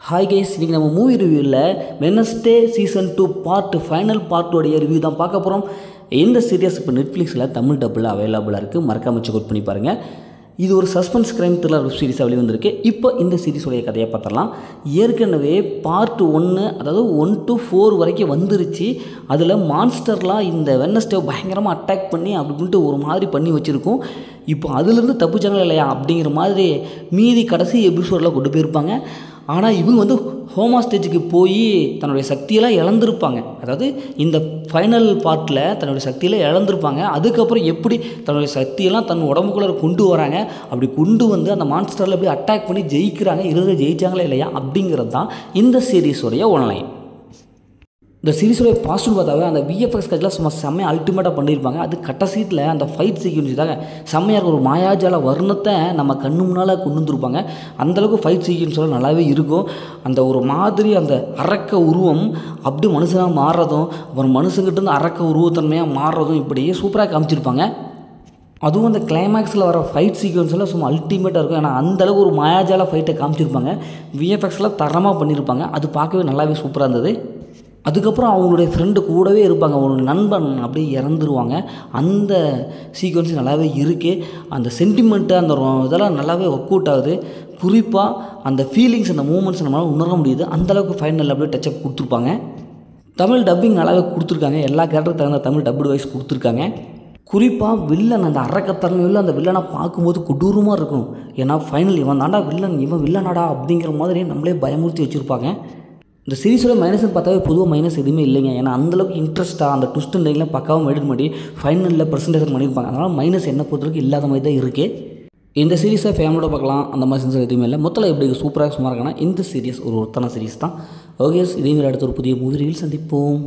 Hi guys, இன்றைக்கி நம்ம movie ரிவ்யூவில் வெட்னஸ்டே சீசன் 2 ஃபைனல் பார்ட்டோடைய ரிவ்யூ தான் பார்க்க போகிறோம். இந்த சீரியஸ் இப்போ நெட்ஃப்ளிக்ஸில் தமிழ் டப்பில் அவைலபிளாக இருக்குது. மறக்காம செக் அவுட் பண்ணி பாருங்கள். இது ஒரு சஸ்பென்ஸ் கிரைம் த்ரில்லர் வெப் சீரிஸாக வெளிவந்திருக்கு. இப்போ இந்த சீரிஸோடைய கதையை பார்த்துடலாம். ஏற்கனவே பார்ட் 1 அதாவது 1 to 4 வரைக்கும் வந்துருச்சு. அதில் மான்ஸ்டர்லாம் இந்த வெட்னஸ்டே பயங்கரமாக அட்டாக் பண்ணி அப்படின்ட்டு ஒரு மாதிரி பண்ணி வச்சுருக்கோம். இப்போ அதுலேருந்து தப்பிச்சாங்களா இல்லையா அப்படிங்கிற மாதிரி மீதி கடைசி எபிசோடில் கொண்டு போயிருப்பாங்க. ஆனால் இவங்க வந்து ஹோமா ஸ்டேஜுக்கு போய் தன்னுடைய சக்தியெல்லாம் இழந்திருப்பாங்க. அதாவது இந்த ஃபைனல் பார்ட்டில் தன்னுடைய சக்தியெல்லாம் இழந்திருப்பாங்க. அதுக்கப்புறம் எப்படி தன்னுடைய சக்தியெல்லாம் தன் உடம்புக்குள்ளே கொண்டு வராங்க, அப்படி கொண்டு வந்து அந்த மான்ஸ்டரில் போய் அட்டாக் பண்ணி ஜெயிக்கிறாங்க. இறுதியில் ஜெயிச்சாங்களா இல்லையா அப்படிங்கிறது தான் இந்த சீரீஸோடைய ஒன்லைன். இந்த சீரிஸோடைய பாசிட்டிவ் பார்த்தாவே அந்த விஎஃப்எக்ஸ் கட்சியில் சும்மா செம்மையாக அல்டிமேட்டாக பண்ணியிருப்பாங்க. அது கட்ட சீட்டில் அந்த ஃபைட் சீக்வன்ஸ் தாங்க செம்மையாக இருக்கும். ஒரு மாயாஜால வர்ணத்தை நம்ம கண்ணு முன்னால் கொண்டு வந்துருப்பாங்க. அந்தளவுக்கு ஃபைட் சீக்வன்ஸ்லாம் நல்லாவே இருக்கும். அந்த ஒரு மாதிரி அந்த அரக்க உருவம் அப்படி மனுஷனாக மாறுறதும், அப்புறம் மனுஷங்கிட்டேருந்து அரக்க உருவத்தன்மையாக மாறுறதும் இப்படியே சூப்பராக காமிச்சிருப்பாங்க. அதுவும் அந்த கிளைமேக்ஸில் வர ஃபைட் சீக்வன்ஸ்லாம் சும்மா அல்டிமேட்டாக இருக்கும். ஏன்னா அந்தளவுக்கு ஒரு மாயாஜால ஃபைட்டை காமிச்சிருப்பாங்க. விஎஃப்எக்ஸ்லாம் தரமாக பண்ணியிருப்பாங்க. அது பார்க்கவே நல்லாவே சூப்பராக இருந்தது. அதுக்கப்புறம் அவங்களுடைய ஃப்ரெண்டு கூடவே இருப்பாங்க. ஒரு நண்பன் அப்படியே இறந்துருவாங்க. அந்த சீக்வன்ஸ் நல்லாவே இருக்குது. அந்த சென்டிமெண்ட்டு அந்த இதெல்லாம் நல்லாவே ஒர்க் அவுட் ஆகுது. குறிப்பாக அந்த ஃபீலிங்ஸ், அந்த மூமெண்ட்ஸ் நம்மளால் உணர முடியுது. அந்தளவுக்கு ஃபைனல் அப்படியே டச்சப் கொடுத்துருப்பாங்க. தமிழ் டப்பிங் நல்லாவே கொடுத்துருக்காங்க. எல்லா கேரக்டருக்கு தகுந்த தமிழ் டப்புடு வைஸ் கொடுத்துருக்காங்க. குறிப்பாக வில்லன் அந்த அரக்கத்தன்மையில் அந்த வில்லனை பார்க்கும்போது கொடூரமாக இருக்கும். ஏன்னா ஃபைனல் இவன் தாண்டா வில்லன், இவன் வில்லனாடா அப்படிங்கிற மாதிரி நம்மளே பயமுறுத்தி வச்சுருப்பாங்க. இந்த சீரிஸோட மைனஸ்னு பார்த்தாவே பொதுவாக மைனஸ் எதுவுமே இல்லைங்க. ஏன்னா அந்தளவுக்கு இன்ட்ரெஸ்ட்டாக அந்த ட்விஸ்ட் அண்ட் லைன்லாம் பக்காவும் மெடிட் பண்ணி ஃபைனலில் ப்ரெசன்டேஷன் பண்ணியிருப்பாங்க. அதனால் மைனஸ் என்ன பொறுத்தவரைக்கும் இல்லாத மாதிரி தான் இருக்குது. இந்த சீரிஸை ஃபேமிலியோட பார்க்கலாம். அந்த மாதிரி சென்ஸ் எதுவுமே இல்லை. மொத்தத்தில் எப்படி சூப்பராக சுமார் இருக்காங்கன்னா இந்த சீரிஸ் ஒரு ஒருத்தான சீரிஸ் தான். ஓகே, இதே மாதிரி அடுத்த ஒரு புதிய மூவி ரீல் சந்திப்போம்.